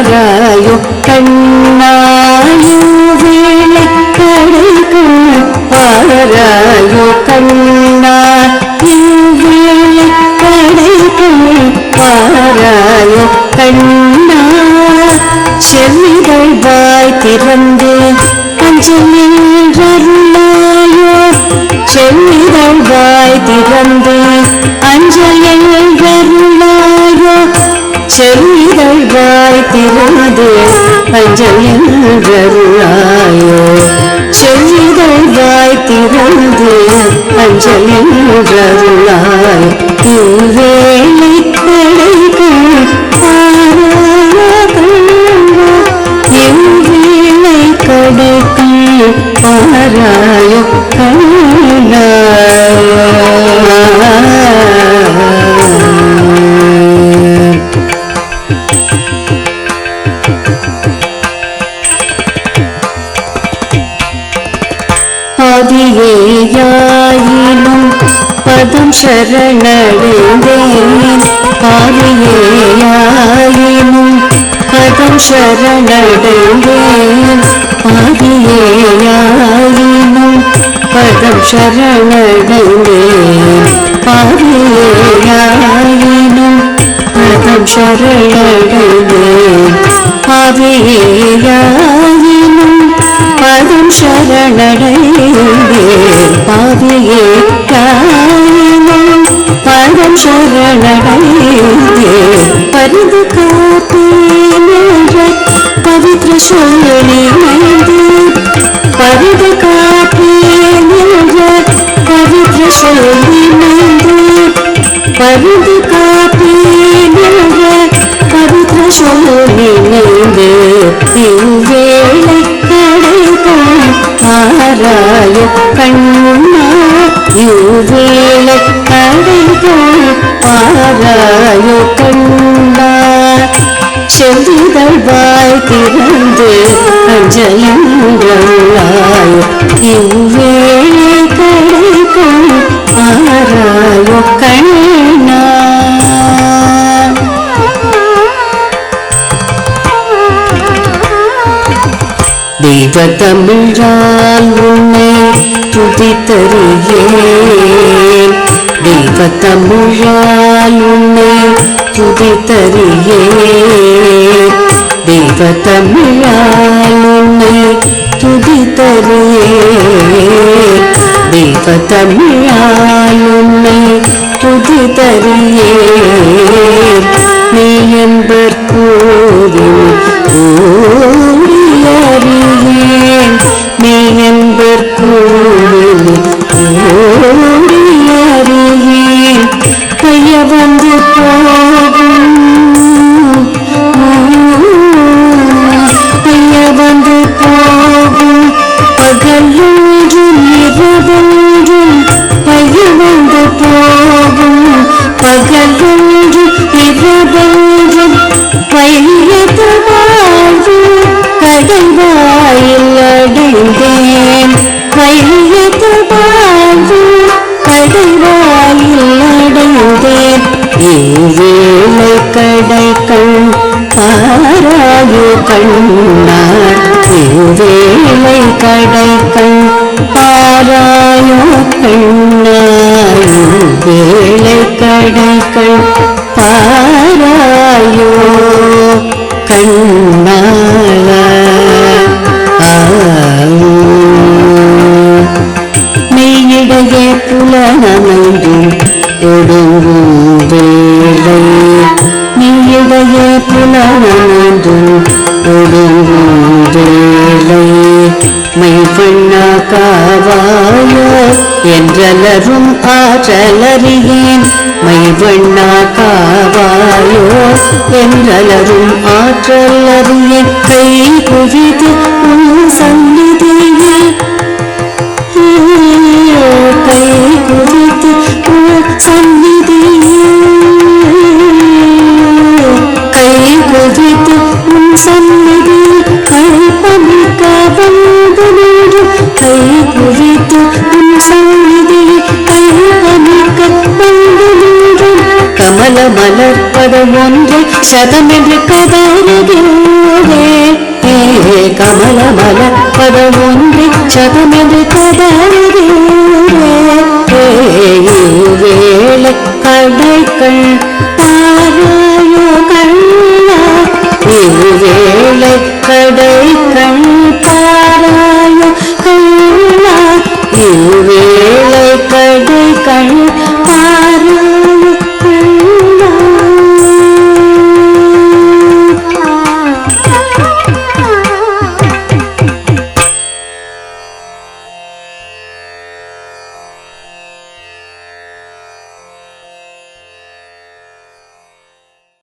பாராயோ கண்ணாயோ வேளை கடைகள் பாராயோ கண்ணா வேளை கடைகள் பாராயோ கண்ணா செல்லிகள் வாய் திறந்து அஞ்சலிருளாயோ செல்லிகள் வாய் திறந்து அஞ்சலிருளாயோ செல்லிகள் வாய் திறந்து அஞ்சலிருளாயோ செல்லிகள் வாய் திறந்து அஞ்சலிருளாயோ இவ்வேளை கடைகள் எவ்வேளை கடைகள் பாராயோ கண்ணா ஆதியேயாயினும் பதம் சரணடைந்தேன் ஆதியேயாயினும் பதம் சரணடைந்தேன் ஆதியேயாயினும் பதம் சரணடைந்தேன் ஆதியேயாயினும் பதம் சரணடைந்தேன் ஆதியேயாயினும் பதம் சரணடைந்தேன் பாவியேயாயினும் பதம் சரணடைந்தேன் பரிந்து காப்பேன் என்ற பவித்ர சொல்லினைந்து பரிந்து காப்பேன் என்ற பவித்ர சொல்லினைந்து பரிந்து காப்பேன் என்ற பவித்ர சொல்லினைந்து இவ்வேளை கடைகள் பாராயோ கண்ணா இவ்வேளை கடைகள் பாராயோ கண்ணா செல்லிகள் வாய் திறந்து அஞ்சலிருளாயோ இவ்வேளை கடைகள் பாராயோ கண்ணா தெய்வ தமிழால் உன்னை துதித்தறியேன் தெய்வ தமிழால் உன்னை துதித்தறியேன் தெய்வ தமிழால் உன்னை துதித்தறியேன் தெய்வ தமிழால் உன்னை துதித்தறியேன் நீ என்பர் கூறின் அறியேன் நீ என்பர் கூறின் அறியேன் கைய வந்து போகும் கைய வந்து போகும் பகலொன்றும் இரவொன்றும் கைய வந்து போகும் பகலொன்றும் இரவொன்றும் பையது வாழ்வு கடைவாயில் அடைந்தேன் பையது வாழ்வு கடைவாயில் அடைந்தேன் இவ்வேளை கடைகள் பாராயோ கண்ணா இவ்வேளை கடைகள் பாராயோ கண்ணா இவ்வேளை கடைகள் பாராயோ கண்ணா மெய்யிடையே புலனமைந்தும் ஒடுங்கும் வேளை மெய்யிடையே புலனமைந்தும் ஒடுங்கும் வேளை மெய்வண்ணா காவாயோ என்றலரும் ஆற்றலறியேன் மெய்வண்ணா காவாயோ என்றலரும் ஆற்றலறியேன் கை குவித்து உன் சந்நிதியில் கை குவித்து உன் சந்நிதியில் கை குவித்து உன் சந்நிதியில் கழிப்பமிக்க வந்து நின்று கை குவித்து உன் சந்நிதியில் கழிப்பமிக்க வந்து நின்று கமல மலர்பதம் ஒன்று சதமென்று கதறுகின்ற கமலமல பதமொன்றி சதமென்று கதறியே வேளை கடைக்கள்